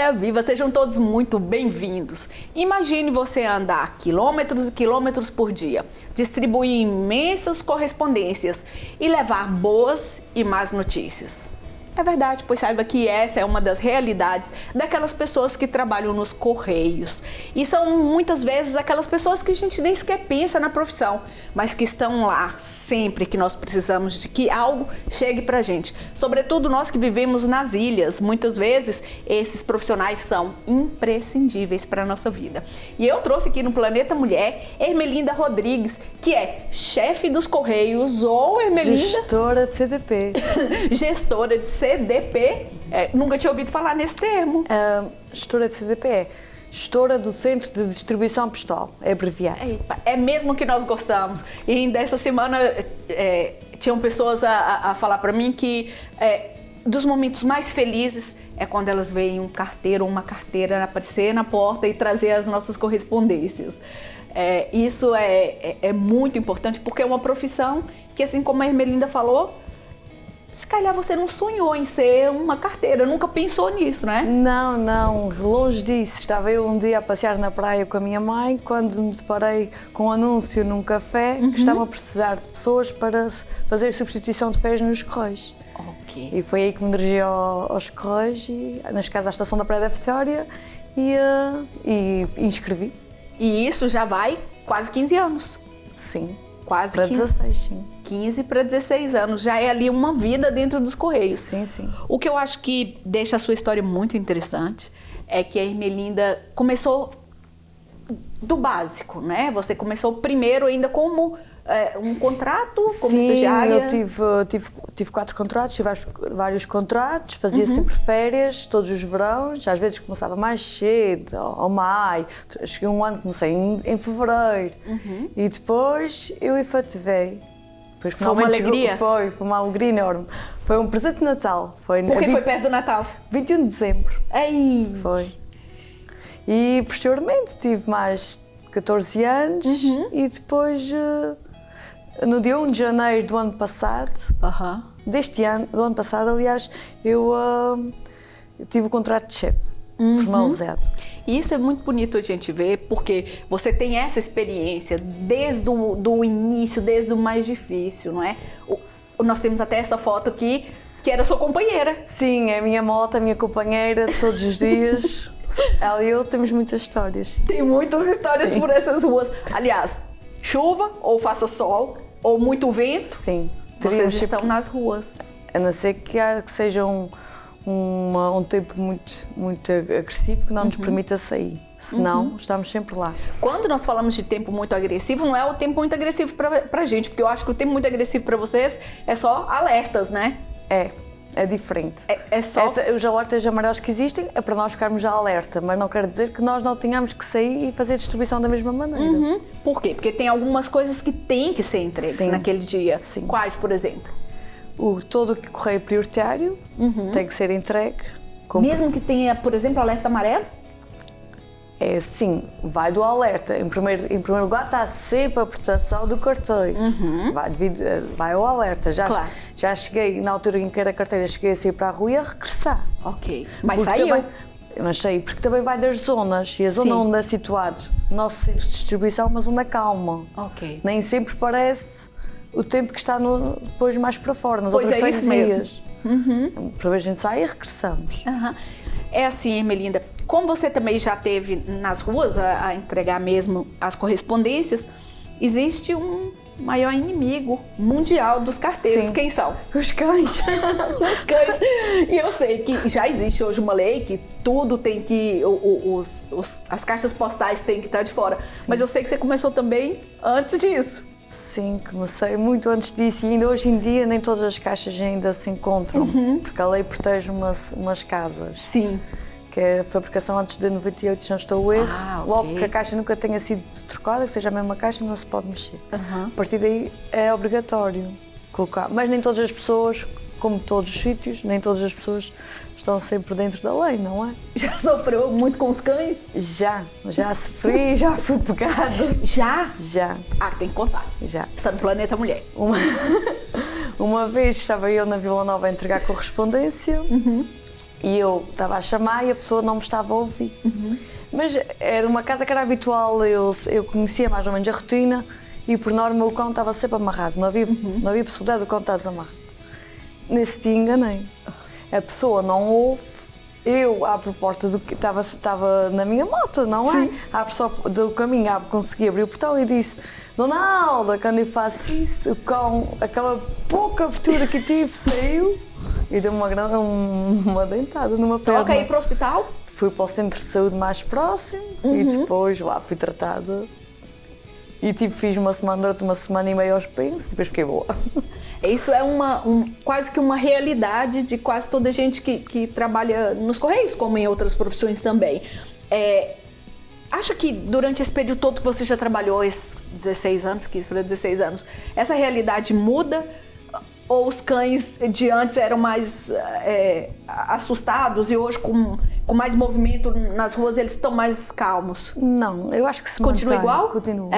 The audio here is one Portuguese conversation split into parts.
Ora, viva! Sejam todos muito bem-vindos. Imagine você andar quilômetros e quilômetros por dia, distribuir imensas correspondências e levar boas e más notícias. É verdade, pois saiba que essa é uma das realidades daquelas pessoas que trabalham nos Correios. E são muitas vezes aquelas pessoas que a gente nem sequer pensa na profissão, mas que estão lá sempre que nós precisamos de que algo chegue pra gente. Sobretudo nós que vivemos nas ilhas, muitas vezes esses profissionais são imprescindíveis para a nossa vida. E eu trouxe aqui no Planeta Mulher Ermelinda Rodrigues, que é chefe dos Correios, ou Ermelinda... Gestora de CDP. Gestora de CDP, nunca tinha ouvido falar nesse termo. Gestora de CDP é gestora do Centro de Distribuição Postal, é abreviado. É mesmo que nós gostamos. E ainda essa semana tinham pessoas a falar para mim que dos momentos mais felizes é quando elas veem um carteiro ou uma carteira aparecer na porta e trazer as nossas correspondências. Isso é muito importante porque é uma profissão que, assim como a Ermelinda falou, se calhar você não sonhou em ser uma carteira, nunca pensou nisso, né? Não, longe disso. Estava eu um dia a passear na praia com a minha mãe, quando me deparei com um anúncio num café que estavam a precisar de pessoas para fazer substituição de pés nos Correios. Ok. E foi aí que me dirigi aos Correios, neste caso à estação da Praia da Vitória, e inscrevi. E isso já vai quase 15 anos. Sim. Quase para 16, sim. 15 para 16 anos, já é ali uma vida dentro dos Correios. Sim. O que eu acho que deixa a sua história muito interessante é que a Ermelinda começou do básico, né? Você começou primeiro ainda como um contrato, como estagiária? Sim, eu tive 4 contratos, tive vários contratos, fazia sempre férias, todos os verões, às vezes começava mais cedo, ao maio, cheguei um ano, comecei em fevereiro, e depois eu efetivei. Foi uma alegria? Foi uma alegria enorme. Foi um presente de Natal. Porque foi perto do Natal? 21 de dezembro. Ei. Foi. E posteriormente tive mais 14 anos e depois, no dia 1 de janeiro do ano passado, deste ano, do ano passado, aliás, eu tive o contrato de chefe, formalizado. E isso é muito bonito a gente ver, porque você tem essa experiência desde o início, desde o mais difícil, não é? Nós temos até essa foto aqui, que era sua companheira. Sim, é a minha moto, a minha companheira, todos os dias. Ela e eu temos muitas histórias. Tem muitas histórias por essas ruas. Aliás, chuva, ou faça sol, ou muito vento, vocês estão nas ruas. A não ser que seja um tempo muito agressivo que não nos permita sair, senão estamos sempre lá. Quando nós falamos de tempo muito agressivo, não é o tempo muito agressivo pra gente, porque eu acho que o tempo muito agressivo para vocês é só alertas, né? É diferente. É só... Os alertas amarelos que existem é para nós ficarmos já alerta, mas não quer dizer que nós não tenhamos que sair e fazer a distribuição da mesma maneira. Por quê? Porque tem algumas coisas que têm que ser entregues naquele dia. Sim. Quais, por exemplo? Todo o correio prioritário tem que ser entregue. Mesmo que tenha, por exemplo, alerta amarelo? Sim, vai do alerta. Em primeiro lugar está sempre a proteção do carteiro. Vai ao alerta. Já cheguei, na altura em que era carteira, cheguei a sair para a rua e a regressar. Ok, mas saiu? Mas saí, porque também vai das zonas. E a zona onde é situado o nosso centro de distribuição é uma zona calma. Ok. Nem sempre parece o tempo que está depois mais para fora, nas outras freguesias. Por vezes a gente sai e regressamos. É assim, Ermelinda, como você também já esteve nas ruas a entregar mesmo as correspondências, existe um maior inimigo mundial dos carteiros. Sim. Quem são? Os cães. Os cães. E eu sei que já existe hoje uma lei que tudo tem que... as caixas postais têm que estar de fora. Sim. Mas eu sei que você começou também antes disso. Sim, comecei muito antes disso e ainda hoje em dia nem todas as caixas ainda se encontram, porque a lei protege umas casas. Sim. Que é a fabricação antes de 98, se não estou a erro. Okay. Logo que a caixa nunca tenha sido trocada, que seja a mesma caixa, não se pode mexer. A partir daí é obrigatório colocar. Mas nem todas as pessoas, como todos os sítios, nem todas as pessoas estão sempre dentro da lei, não é? Já sofreu muito com os cães? Já sofri, já fui pegado. Já? Já. Tem que contar. Já. Está no Planeta Mulher. Uma vez estava eu na Vila Nova a entregar correspondência E eu estava a chamar e a pessoa não me estava a ouvir. Mas era uma casa que era habitual, eu conhecia mais ou menos a rotina e por norma o cão estava sempre amarrado, não havia possibilidade do cão estar desamarrado. Nesse dia enganei. A pessoa não ouve, eu abro a porta do que estava na minha moto, não é? Sim. Abro só do caminho, consegui abrir o portão e disse: Dona Alda, quando eu faço isso, o cão, aquela pouca abertura que tive, saiu e deu uma dentada numa perna. Toca aí para o hospital? Fui para o centro de saúde mais próximo e depois lá fui tratada. E fiz durante uma semana e meia aos pensos e depois fiquei boa. Isso é quase que uma realidade de quase toda a gente que trabalha nos Correios, como em outras profissões também. Acha que durante esse período todo que você já trabalhou, esses 16 anos, 15 para 16 anos, essa realidade muda? Ou os cães de antes eram mais assustados e hoje com mais movimento nas ruas eles estão mais calmos? Não, eu acho que se continua mantém. igual? Continua.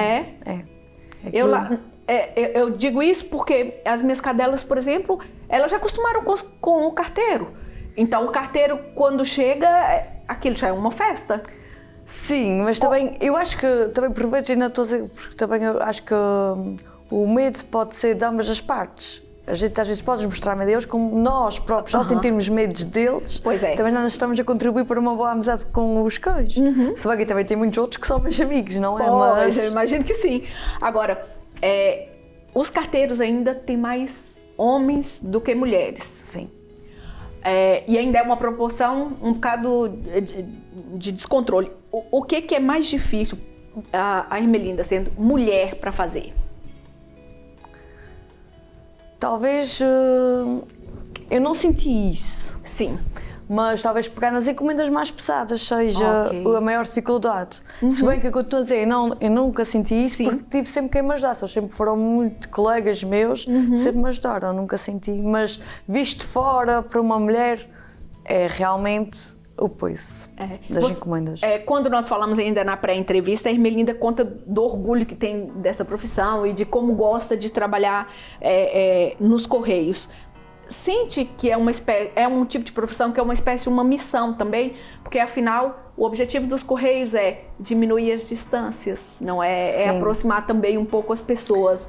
Eu digo isso porque as minhas cadelas, por exemplo, elas já acostumaram com o carteiro. Então o carteiro, quando chega, aquilo já é uma festa. Sim, mas também, eu acho que, também por vezes ainda estou a dizer, porque também eu acho que o medo pode ser de ambas as partes. A gente às vezes pode mostrar medo deles, como nós próprios, só sentirmos medos deles, também nós estamos a contribuir para uma boa amizade com os cães. Se bem que também tem muitos outros que são meus amigos, não é? Mas eu imagino que sim. Agora, os carteiros ainda têm mais homens do que mulheres. Sim. E ainda é uma proporção um bocado de descontrole. O que é mais difícil a Ermelinda, sendo mulher, para fazer? Talvez eu não senti isso. Sim. Mas talvez pegar nas encomendas mais pesadas seja a maior dificuldade. Se bem que eu continuo a dizer, eu nunca senti isso porque tive sempre quem me ajudasse. Eles sempre foram muito colegas meus, sempre me ajudaram, nunca senti. Mas visto fora para uma mulher é realmente o peso das encomendas. Quando nós falamos ainda na pré-entrevista, a Ermelinda conta do orgulho que tem dessa profissão e de como gosta de trabalhar nos Correios. Sente que é um tipo de profissão que é uma espécie de uma missão também, porque afinal o objetivo dos Correios é diminuir as distâncias, não é? É aproximar também um pouco as pessoas.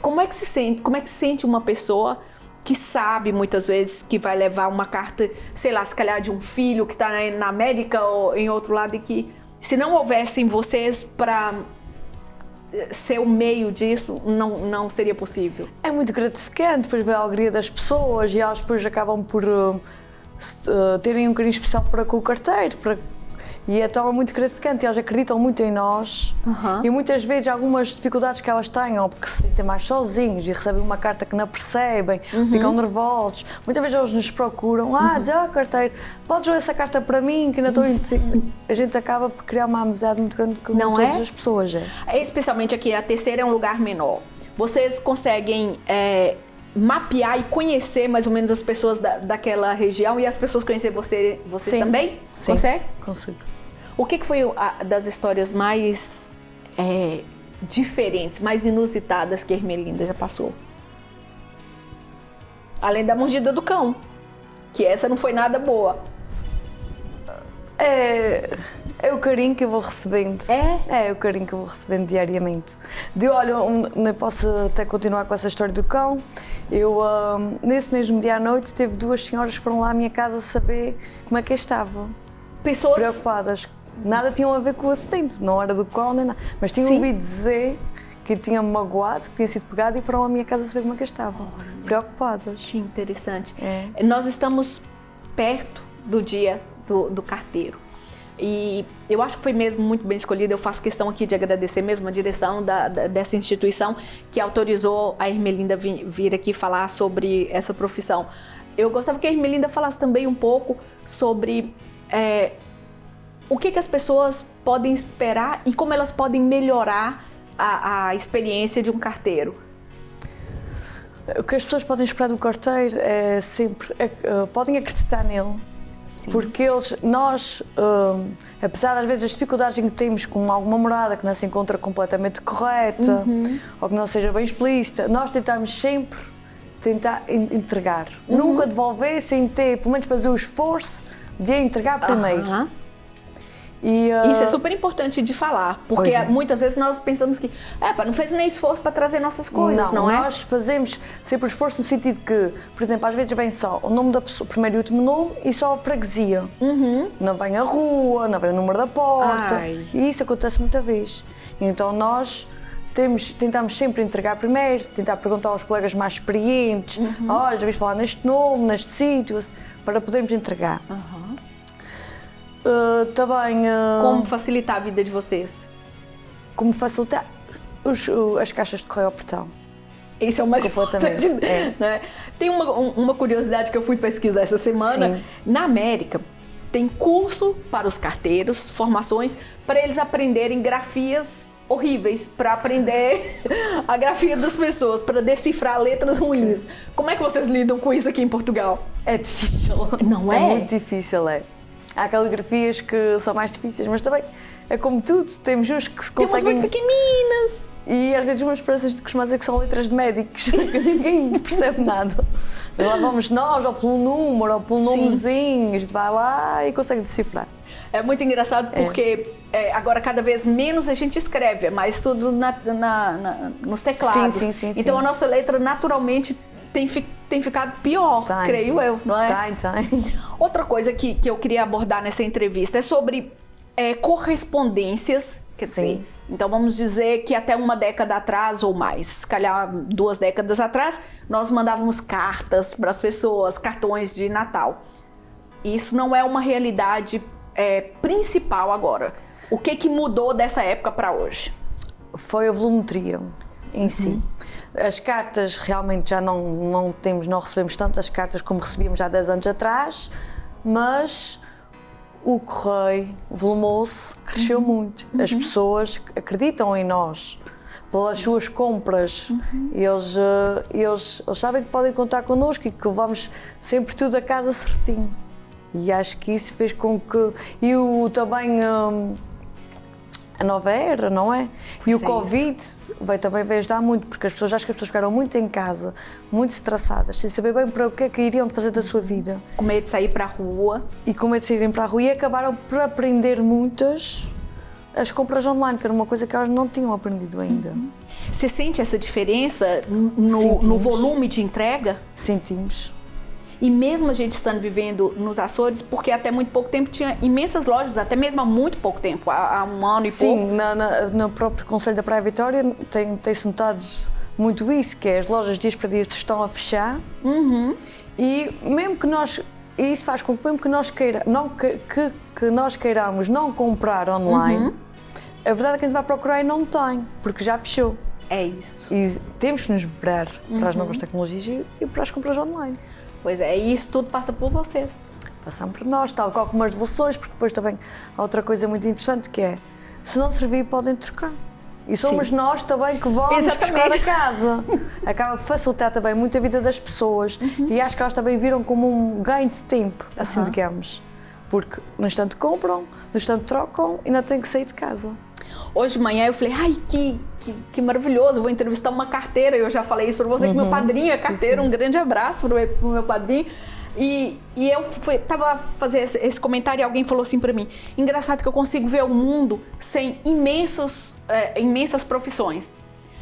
Como é que se sente uma pessoa que sabe muitas vezes que vai levar uma carta, sei lá, se calhar de um filho que está na América ou em outro lado, e que se não houvessem vocês para ser o meio disso, não seria possível? É muito gratificante, depois ver a alegria das pessoas e elas depois acabam por terem um carinho especial para com o carteiro. E então é muito gratificante, elas acreditam muito em nós e muitas vezes algumas dificuldades que elas tenham, porque se sentem mais sozinhos e recebem uma carta que não percebem, ficam nervosos, muitas vezes eles nos procuram, dizem, carteiro, podes ler essa carta para mim, que ainda estou em... A gente acaba por criar uma amizade muito grande com todas as pessoas. Especialmente aqui, a Terceira é um lugar menor. Vocês conseguem mapear e conhecer mais ou menos as pessoas daquela região e as pessoas conhecer vocês também? Sim, consegue? Consigo. O que foi das histórias mais diferentes, mais inusitadas que a Ermelinda já passou? Além da mordida do cão, que essa não foi nada boa. É o carinho que eu vou recebendo. É o carinho que eu vou recebendo diariamente. Olha, posso até continuar com essa história do cão. Eu, nesse mesmo dia à noite, teve duas senhoras que foram lá à minha casa saber como é que eu estava. Pessoas preocupadas. Nada tinham a ver com o acidente, não era do cão nem nada. Mas tinham ouvido dizer que tinha magoado, que tinha sido pegado e foram à minha casa saber como é que eu estava. Preocupadas. Que interessante. Nós estamos perto do dia do carteiro. E eu acho que foi mesmo muito bem escolhido. Eu faço questão aqui de agradecer mesmo a direção dessa instituição que autorizou a Ermelinda vir aqui falar sobre essa profissão. Eu gostava que a Ermelinda falasse também um pouco sobre o que as pessoas podem esperar e como elas podem melhorar a experiência de um carteiro. O que as pessoas podem esperar do carteiro é sempre, podem acreditar nele. Sim. Porque nós, apesar das vezes das dificuldades em que temos com alguma morada que não se encontra completamente correta ou que não seja bem explícita, nós tentamos sempre tentar entregar. Nunca devolver sem ter, pelo menos fazer o esforço de entregar primeiro. E, isso é super importante de falar, porque muitas vezes nós pensamos que não fez nem esforço para trazer nossas coisas, não é? Nós fazemos sempre o esforço no sentido que, por exemplo, às vezes vem só o nome da pessoa, primeiro e último nome e só a freguesia. Não vem a rua, não vem o número da porta. E isso acontece muita vez. Então nós tentamos sempre entregar primeiro, tentar perguntar aos colegas mais experientes, olha, já viste falar neste nome, neste sítio, para podermos entregar. Também... Como facilitar a vida de vocês? Como facilitar as caixas de correio ao portão. Isso é o mais importante. Né? Tem uma curiosidade que eu fui pesquisar essa semana. Sim. Na América, tem curso para os carteiros, formações, para eles aprenderem grafias horríveis, para aprender a grafia das pessoas, para decifrar letras ruins. Como é que vocês lidam com isso aqui em Portugal? É difícil. Não é? É muito difícil, Há caligrafias que são mais difíceis, mas também é como tudo, temos uns que conseguem... Temos muito pequeninas. E às vezes umas esperanças costumam dizer que são letras de médicos, que ninguém percebe nada. Mas lá vamos nós, ou pelo número, ou pelo nomezinho, a gente vai lá e consegue decifrar. É muito engraçado porque agora cada vez menos a gente escreve, é mais tudo nos teclados. Sim. Então a nossa letra naturalmente tem ficado pior, creio eu, não é? Tem. Outra coisa que eu queria abordar nessa entrevista é sobre correspondências, quer dizer, então vamos dizer que até uma década atrás ou mais, se calhar 2 décadas atrás, nós mandávamos cartas para as pessoas, cartões de Natal. Isso não é uma realidade principal agora. O que mudou dessa época para hoje? Foi a volumetria em si. As cartas realmente já não recebemos tantas cartas como recebíamos há 10 anos atrás, mas o correio volumou-se, cresceu muito. As pessoas acreditam em nós pelas suas compras. Eles sabem que podem contar connosco e que levamos sempre tudo a casa certinho. E acho que isso fez com que... também a nova era, não é? E o Covid também veio ajudar muito, porque acho que as pessoas ficaram muito em casa, muito estressadas, sem saber bem para o que é que iriam fazer da sua vida. Com medo de sair para a rua. E com medo de saírem para a rua, e acabaram por aprender muitas as compras online, que era uma coisa que elas não tinham aprendido ainda. Você sente essa diferença no volume de entrega? Sentimos. E mesmo a gente estando vivendo nos Açores, porque até muito pouco tempo tinha imensas lojas, até mesmo há muito pouco tempo, há um ano e pouco. Sim, no próprio Conselho da Praia Vitória tem-se notado muito isso, que é as lojas dias para dias estão a fechar e mesmo que nós... E isso faz com que mesmo que nós queiramos não comprar online, a verdade é que a gente vai procurar e não tem, porque já fechou. É isso. E temos que nos virar para as novas tecnologias e para as compras online. Pois é, e isso tudo passa por vocês. Passamos por nós, tal qual como as devoluções, porque depois também há outra coisa muito interessante que é, se não servir podem trocar. E somos nós também que vamos buscar a casa. Acaba por facilitar também muito a vida das pessoas e acho que elas também viram como um ganho de tempo, assim digamos. Porque no instante compram, no instante trocam e não têm que sair de casa. Hoje de manhã eu falei, ai, que maravilhoso, vou entrevistar uma carteira. Eu já falei isso para você, que meu padrinho é carteiro, um grande abraço para o meu padrinho. E eu estava fazendo esse comentário e alguém falou assim para mim, engraçado que eu consigo ver o mundo sem imensas profissões,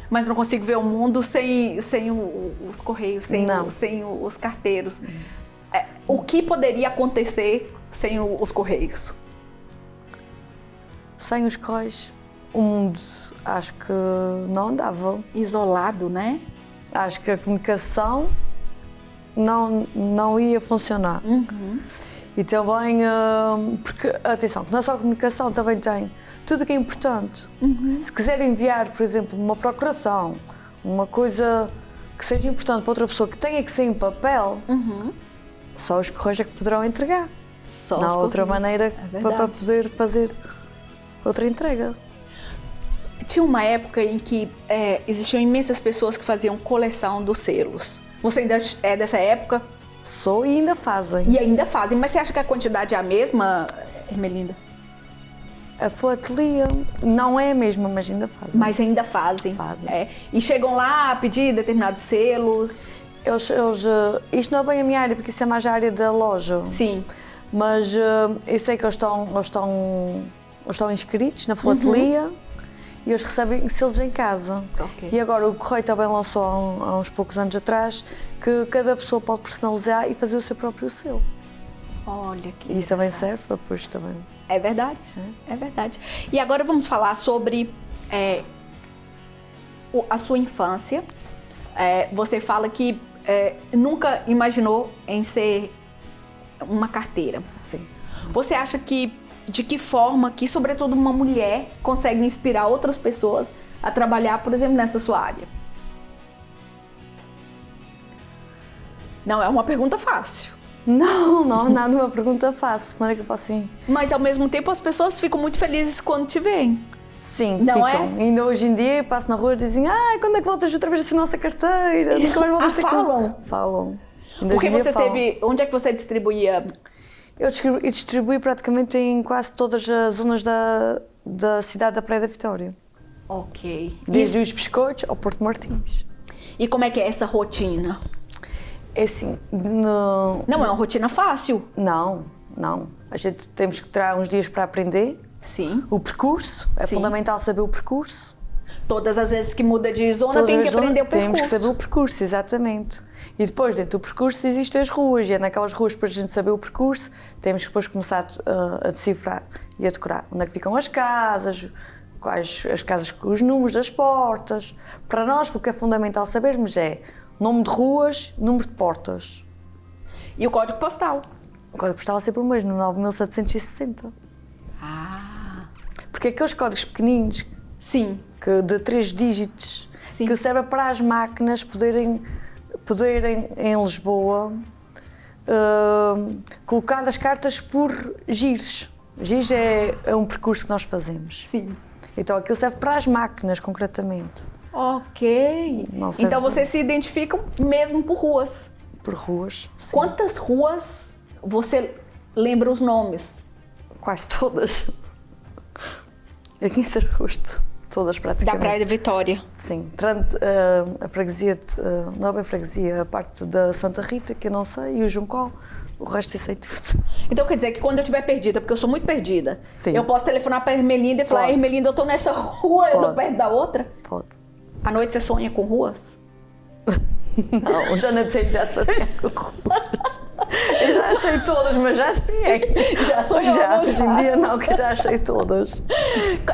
mas não consigo ver o mundo sem os correios, sem os carteiros. O que poderia acontecer sem os correios? Sem os correios, o mundo acho que não andava. Isolado, né? Acho que a comunicação não ia funcionar. E também, porque, atenção, que não é só a comunicação, também tem tudo o que é importante. Se quiser enviar, por exemplo, uma procuração, uma coisa que seja importante para outra pessoa que tenha que ser em papel, só os correios é que poderão entregar. Não há outra maneira para poder fazer outra entrega. Tinha uma época em que existiam imensas pessoas que faziam coleção dos selos. Você ainda é dessa época? Sou e ainda fazem. E ainda fazem, mas você acha que a quantidade é a mesma, Ermelinda? A filatelia não é a mesma, mas ainda fazem. Mas ainda fazem. Fazem. E chegam lá a pedir determinados selos? Isto não é bem a minha área, porque isso é mais a área da loja. Sim. Mas eu sei que eles estão inscritos na filatelia e eles recebem selos em casa. Okay. E agora o Correio também lançou há uns poucos anos atrás que cada pessoa pode personalizar e fazer o seu próprio selo. Olha que E isso também serve para depois também. É verdade, é verdade. E agora vamos falar sobre a sua infância. Você fala que nunca imaginou em ser uma carteira. Sim. Você acha que, de que forma que, sobretudo, uma mulher consegue inspirar outras pessoas a trabalhar, por exemplo, nessa sua área? Não é uma pergunta fácil. Não, nada uma pergunta fácil, de maneira que eu posso ir. Mas, ao mesmo tempo, as pessoas ficam muito felizes quando te veem. Sim, não ficam. É? Ainda hoje em dia passo na rua e dizem quando é que voltas outra vez a ser nossa carteira? Nunca mais voltas a ter falam? Falam. Porque você teve... Onde é que você distribuía? Eu distribuí praticamente em quase todas as zonas da cidade da Praia da Vitória. Ok. Desde os Biscoitos ao Porto Martins. E como é que é essa rotina? É assim... Não é uma rotina fácil. Não. A gente temos que tirar uns dias para aprender. Sim. O percurso, é fundamental saber o percurso. Todas as vezes que muda de zona tem que aprender o percurso. Temos que saber o percurso, exatamente. E depois, dentro do percurso, existem as ruas. E é naquelas ruas, para a gente saber o percurso, temos que depois começar a decifrar e a decorar. Onde é que ficam as casas, quais as casas, os números das portas. Para nós, o que é fundamental sabermos é nome de ruas, número de portas. E o código postal? O código postal é sempre o mesmo, 9760. Porque aqueles códigos pequeninos, sim, que de 3 dígitos, sim, que servem para as máquinas poderem em Lisboa colocar as cartas por giros. Giros é um percurso que nós fazemos. Sim. Então aquilo serve para as máquinas, concretamente. Ok. Então vocês se identificam mesmo por ruas? Por ruas, sim. Quantas ruas você lembra os nomes? Quase todas. Aqui em Sarrosto, todas praticamente. Da Praia da Vitória? Sim. A freguesia, não é bem freguesia, a parte da Santa Rita, que eu não sei, e o Juncol, o resto eu sei tudo. Então quer dizer que quando eu estiver perdida, porque eu sou muito perdida, sim, eu posso telefonar para a Ermelinda e falar, Ermelinda, eu estou nessa rua, eu estou perto da outra? Pode. À noite você sonha com ruas? Não, já não tenho idade para sonhar com ruas. Eu já achei todas, mas já sonhei. Já sonhou? Já, hoje em dia não, que já achei todas.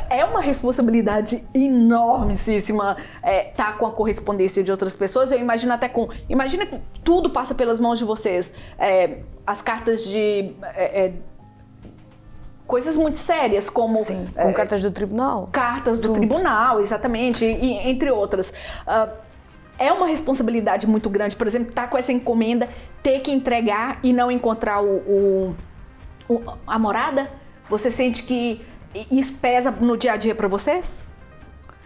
É uma responsabilidade enormíssima estar com a correspondência de outras pessoas. Eu imagino até com... Imagina que tudo passa pelas mãos de vocês. As cartas de... coisas muito sérias, como... Sim, como cartas do tribunal. Cartas do tribunal, exatamente, e entre outras. É uma responsabilidade muito grande, por exemplo, estar com essa encomenda, ter que entregar e não encontrar a morada? Você sente que isso pesa no dia a dia para vocês?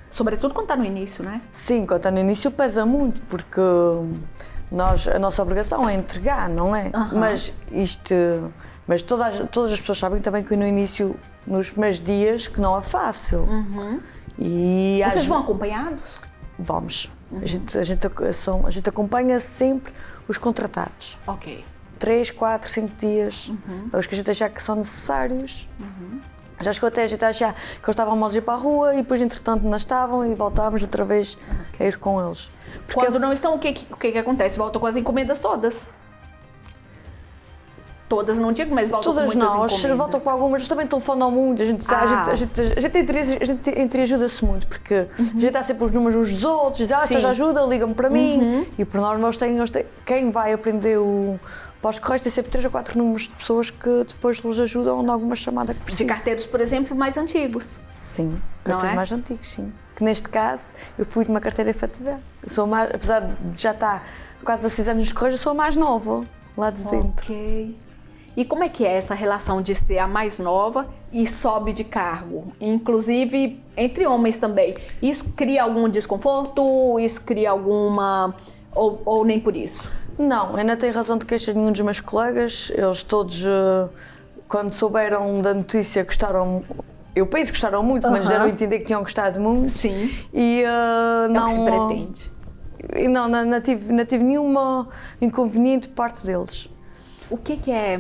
Sobretudo quando está no início, né? Sim, quando está no início pesa muito, porque a nossa obrigação é entregar, não é? Mas todas as pessoas sabem também que no início, nos primeiros dias, que não é fácil. E vocês vão acompanhados? Vamos. A gente acompanha sempre os contratados. Ok. 3, 4, 5 dias. Os que a gente achar que são necessários. Já chegou até a gente a achar que eles estavam mal de ir para a rua e depois, entretanto, não estavam e voltámos outra vez a ir com eles. Porque quando não estão, o que acontece? Voltam com as encomendas todas? Todas não digo, mas voltam todas com muitas encomendas. Todas não, voltam com algumas, também telefonam muito, a gente entreajuda-se muito, porque a gente está sempre os números uns dos outros, diz, estás ajuda, ligam-me para mim, e por norma eles têm, quem vai aprender para os correios tem sempre 3 ou 4 números de pessoas que depois lhes ajudam em alguma chamada que precisa. De carteiros, por exemplo, mais antigos. Sim, carteiros mais antigos, sim. Que neste caso, eu fui de uma carteira efetiva. Apesar de já estar quase há 6 anos nos correios, eu sou a mais nova, lá de dentro. Ok. E como é que é essa relação de ser a mais nova e sobe de cargo? Inclusive, entre homens também. Isso cria algum desconforto? Isso cria alguma... Ou nem por isso? Não, ainda tenho razão de queixar nenhum dos meus colegas. Eles todos, quando souberam da notícia, gostaram... Eu penso que gostaram muito, mas deram a entender que tinham gostado muito. Sim. E não... É o que se pretende. E não tive nenhuma inconveniente por parte deles. O que é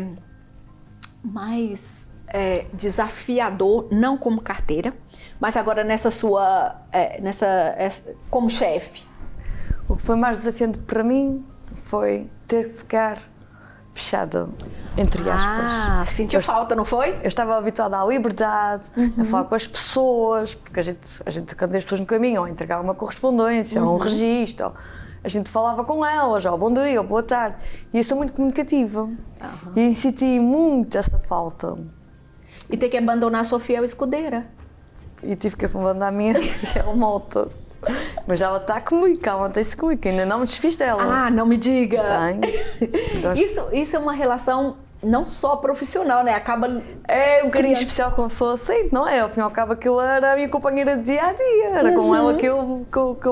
mais desafiador, não como carteira, mas agora nessa sua, como chefe? O que foi mais desafiante para mim foi ter que ficar fechada, entre aspas. Sentiu falta, não foi? Eu estava habituada à liberdade, a falar com as pessoas, porque a gente quando as pessoas no caminho, ou entregava uma correspondência, ou um registro, a gente falava com elas, ou bom dia, ou boa tarde. E eu sou muito comunicativa. E senti muito essa falta. E ter que abandonar a sua fiel escudeira. E tive que abandonar a minha fiel moto. Mas ela está comigo, ela mantém-se comigo, ainda não me desfiz dela. Não me diga! Tem. Isso é uma relação não só profissional, né? Acaba... É um bocadinho especial com a pessoa assim, não é? Ao fim e ao cabo aquilo era a minha companheira de dia-a-dia, era com ela que eu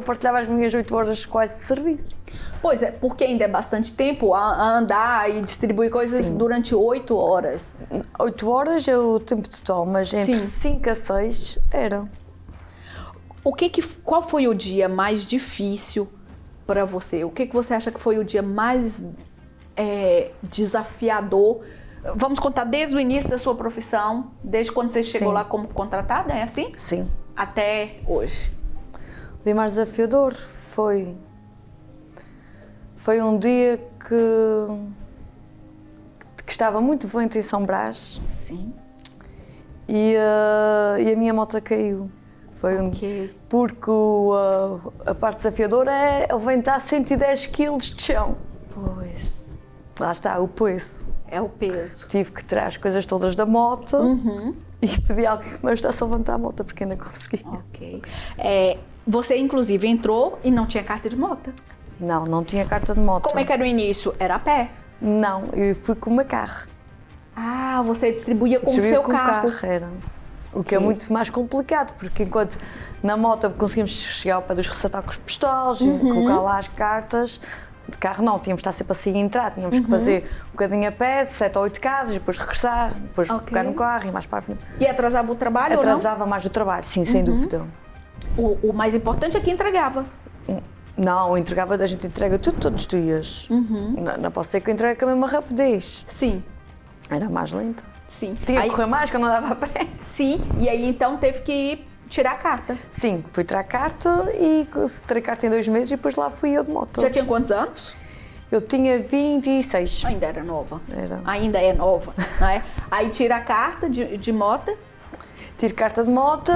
partilhava as minhas 8 horas quase de serviço. Pois é, porque ainda é bastante tempo a andar e distribuir coisas durante 8 horas. 8 horas é o tempo total, mas entre 5 a 6 era. Qual foi o dia mais difícil para você? O que você acha que foi o dia mais desafiador? Vamos contar desde o início da sua profissão, desde quando você chegou lá como contratada, é assim? Sim. Até hoje. O dia mais desafiador foi um dia que estava muito vento em São Brás. Sim. E a minha moto caiu. Porque a parte desafiadora é levantar 110 kg de chão. Pois. Lá está, o peso. É o peso. Tive que tirar as coisas todas da moto e pedi a alguém que me ajudasse a levantar a moto, porque ainda consegui. Ok. Você, inclusive, entrou e não tinha carta de moto? Não tinha carta de moto. Como é que era o início? Era a pé? Não, eu fui com o meu carro. Você distribuía com o seu carro. Era. O que é muito mais complicado, porque enquanto na moto conseguimos chegar ao pé dos receptáculos postais, colocar lá as cartas, de carro não, tínhamos de estar sempre assim a entrar, tínhamos que fazer um bocadinho a pé, 7 ou 8 casas, depois regressar, depois pegar no carro e mais para a frente. E atrasava o trabalho Atrasava mais o trabalho, sim, sem dúvida. O mais importante é que entregava. Não, a gente entrega tudo todos os dias. Não posso ser que eu entregue com a mesma rapidez. Sim. Era mais lenta. Sim. Tinha que correr mais quando andava a pé. Sim, e aí então teve que ir tirar a carta. Sim, fui tirar a carta e tirei a carta em 2 meses e depois lá fui eu de moto. Já tinha quantos anos? Eu tinha 26. Ainda era nova. Era. Ainda é nova, não é? Aí tira a carta de moto. Tiro carta de moto.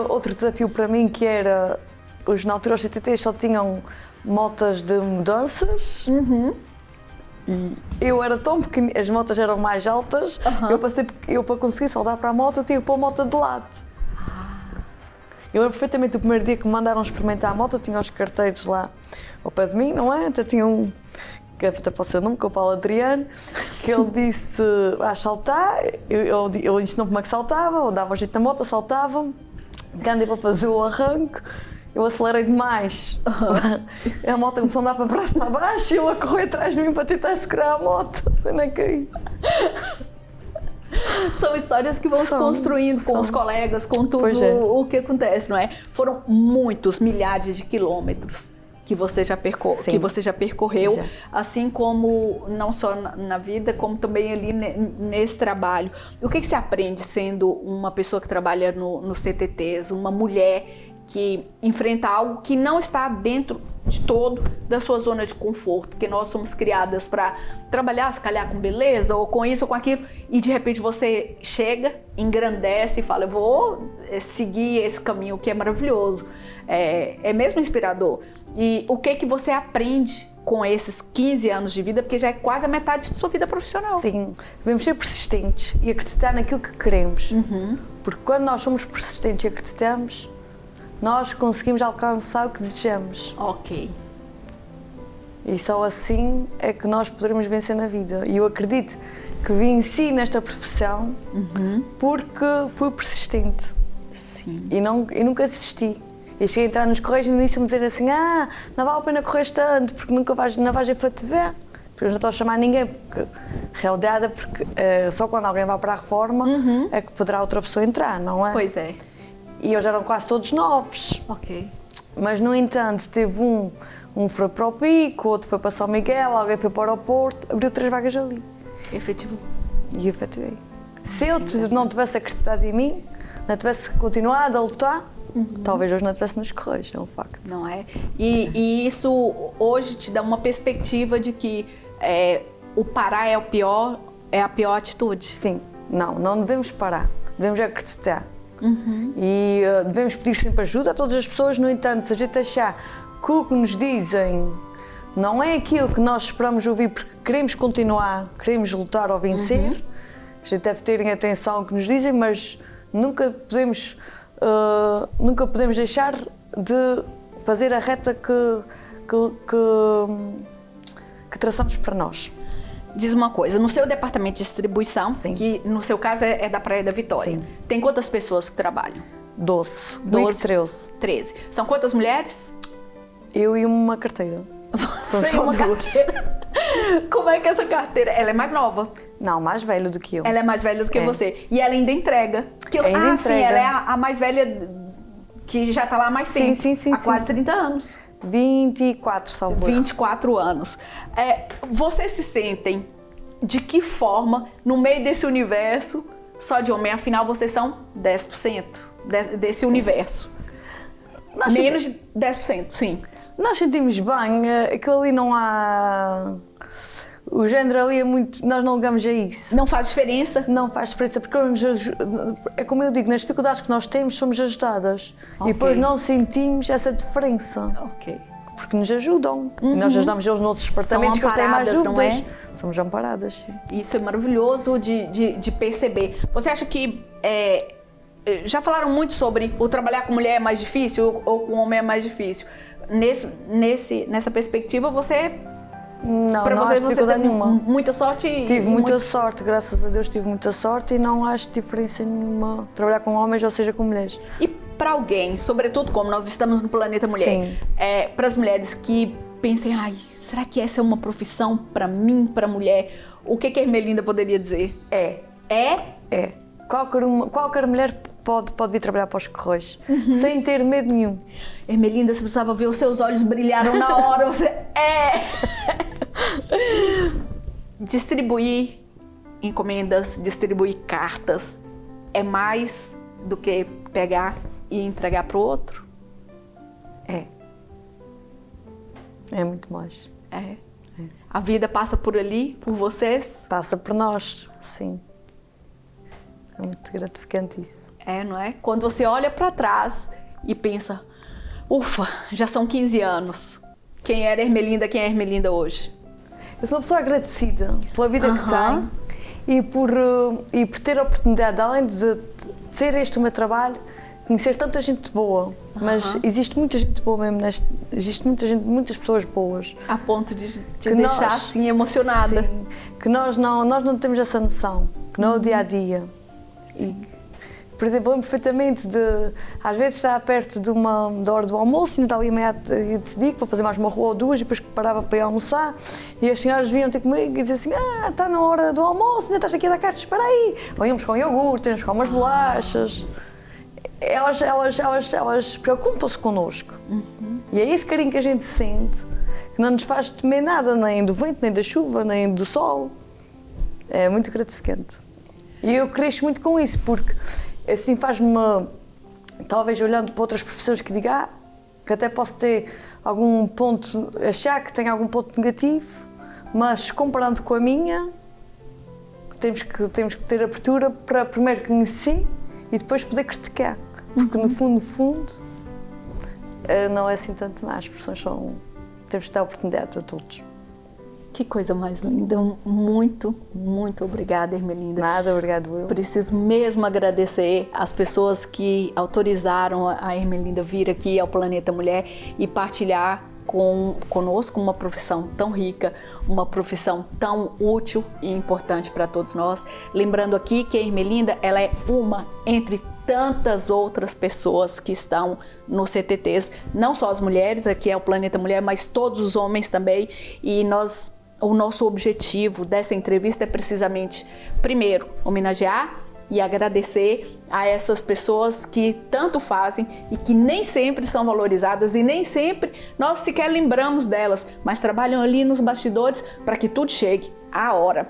Outro desafio para mim que era, na altura os CTTs só tinham motas de mudanças. E eu era tão pequenina, as motas eram mais altas, eu para conseguir saltar para a moto, eu tinha que pôr a moto de lado. Eu lembro perfeitamente o primeiro dia que me mandaram experimentar a moto, eu tinha os carteiros lá ao pé de mim, não é? Até tinha um, que até pode ser o nome, que é o Paulo Adriano, que ele disse, vais saltar, eu ensinou como é que saltava, eu dava o jeito na moto, saltava, quando eu vou fazer o arranque, eu acelerei demais. A moto começou a andar para braço abaixo e eu a correr atrás de mim para tentar segurar a moto. Eu nem caí. São histórias que vão se construindo com os colegas, com tudo o que acontece, não é? Foram muitos, milhares de quilômetros que você já percorreu, assim como não só na vida, como também ali nesse trabalho. O que você aprende sendo uma pessoa que trabalha no CTTs, uma mulher que enfrenta algo que não está dentro de todo da sua zona de conforto, porque nós somos criadas para trabalhar, se calhar com beleza, ou com isso ou com aquilo, e de repente você chega, engrandece e fala, eu vou seguir esse caminho que é maravilhoso, é mesmo inspirador. E o que você aprende com esses 15 anos de vida, porque já é quase a metade de sua vida profissional? Sim, devemos ser persistentes e acreditar naquilo que queremos, porque quando nós somos persistentes e acreditamos, nós conseguimos alcançar o que desejamos. Ok. E só assim é que nós poderemos vencer na vida. E eu acredito que venci nesta profissão porque fui persistente. Sim. E nunca desisti. E cheguei a entrar nos correios e no início me dizer assim, não vale a pena correr tanto, porque não vais a te ver. Porque eu não estou a chamar ninguém, porque realidade é porque só quando alguém vai para a reforma é que poderá outra pessoa entrar, não é? Pois é. E hoje eram quase todos novos. Ok. Mas, no entanto, teve um foi para o Pico, outro foi para São Miguel, alguém foi para o aeroporto, abriu 3 vagas ali. Efetivo. E efetivei. Se eu não tivesse acreditado em mim, não tivesse continuado a lutar, talvez hoje não estivesse nos Correios, é um facto. Não é? E isso hoje te dá uma perspectiva de que o parar é a pior atitude? Sim, não devemos parar, devemos acreditar. E devemos pedir sempre ajuda a todas as pessoas. No entanto, se a gente achar que o que nos dizem não é aquilo que nós esperamos ouvir porque queremos continuar, queremos lutar ou vencer, a gente deve ter em atenção o que nos dizem, mas nunca podemos deixar de fazer a reta que traçamos para nós. Diz uma coisa, no seu departamento de distribuição, Sim. que no seu caso é da Praia da Vitória, Sim. tem quantas pessoas que trabalham? 12. 13. São quantas mulheres? Eu e uma carteira. Você e uma carteira. Como é que essa carteira? Ela é mais nova? Não, mais velho do que eu. Ela é mais velha do que você. E ela ainda entrega. Ainda sim, entrega. ela é a mais velha que já está lá há mais tempo. Sim. Há quase 30 anos. 24, salvo erro. 24 anos. Vocês se sentem de que forma no meio desse universo só de homem? Afinal, vocês são 10% desse universo. Menos de 10%, sim. Nós sentimos bem, aquilo ali não há... O género ali é muito... Nós não ligamos a isso. Não faz diferença? Não faz diferença, porque é como eu digo, nas dificuldades que nós temos, somos ajudadas. Ok. E depois não sentimos essa diferença. Ok. Porque nos ajudam. E nós ajudamos eles nos outros departamentos que eles têm mais amparadas, dúvidas. não é? Somos amparadas, sim. Isso é maravilhoso de perceber. Você acha que... já falaram muito sobre o trabalhar com mulher é mais difícil ou com homem é mais difícil. Nessa perspectiva, você... Não você dificuldade teve nenhuma. muita sorte? Tive muita sorte, graças a Deus tive muita sorte e não acho diferença nenhuma trabalhar com homens ou seja com mulheres. E para alguém, sobretudo como nós estamos no Planeta Mulher, Sim. Para as mulheres que pensem, será que essa é uma profissão para mim, para mulher? O que a Ermelinda poderia dizer? É. Qualquer mulher pode vir trabalhar para os Correios, sem ter medo nenhum. Ermelinda, você precisava ver os seus olhos brilharam na hora. Distribuir encomendas, distribuir cartas, é mais do que pegar e entregar para o outro? É muito mais. A vida passa por ali, por vocês? Passa por nós, sim. É muito gratificante isso. Não é? Quando você olha para trás e pensa, ufa, já são 15 anos. Quem era Ermelinda, quem é Ermelinda hoje? Eu sou uma pessoa agradecida pela vida que tenho e por ter a oportunidade, além de ser este o meu trabalho, conhecer tanta gente boa. Mas existe muita gente boa mesmo, existe muitas pessoas boas. A ponto de te deixar assim emocionada. Sim, que nós não temos essa noção, que não é o dia a dia. E, por exemplo, lembro perfeitamente de, às vezes, estar perto da hora do almoço, ainda estava e decidi que vou fazer mais uma rua ou duas, e depois que parava para ir almoçar, e as senhoras vinham ter comigo e diziam assim, está na hora do almoço, ainda estás aqui a dar cartas, espera aí. Ou íamos com iogurte, íamos com umas bolachas. Elas preocupam-se connosco. E é esse carinho que a gente sente, que não nos faz temer nada, nem do vento, nem da chuva, nem do sol. É muito gratificante. E eu cresço muito com isso, porque assim faz-me, talvez olhando para outras profissões que diga, que até posso ter algum ponto, achar que tem algum ponto negativo, mas comparando com a minha, temos que ter abertura para primeiro conhecer e depois poder criticar. Porque no fundo, não é assim tanto mais, as profissões temos que dar oportunidade a todos. Que coisa mais linda. Muito, muito obrigada, Ermelinda. Nada, obrigado eu. Preciso mesmo agradecer as pessoas que autorizaram a Ermelinda vir aqui ao Planeta Mulher e partilhar conosco uma profissão tão rica, uma profissão tão útil e importante para todos nós. Lembrando aqui que a Ermelinda, ela é uma entre tantas outras pessoas que estão no CTTs, não só as mulheres, aqui é o Planeta Mulher, mas todos os homens também. E o nosso objetivo dessa entrevista é precisamente, primeiro, homenagear e agradecer a essas pessoas que tanto fazem e que nem sempre são valorizadas e nem sempre nós sequer lembramos delas, mas trabalham ali nos bastidores para que tudo chegue à hora.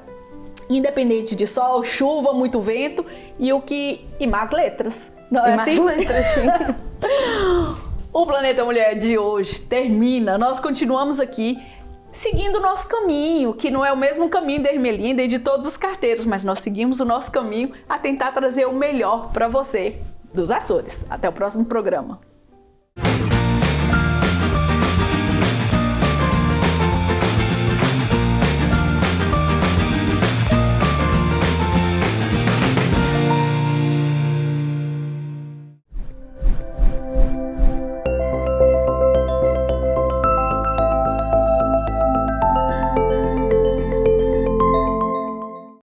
Independente de sol, chuva, muito vento e más letras. Não é assim? Mais letras, sim. O Planeta Mulher de hoje termina. Nós continuamos aqui seguindo o nosso caminho, que não é o mesmo caminho da Ermelinda e de todos os carteiros, mas nós seguimos o nosso caminho a tentar trazer o melhor para você dos Açores. Até o próximo programa.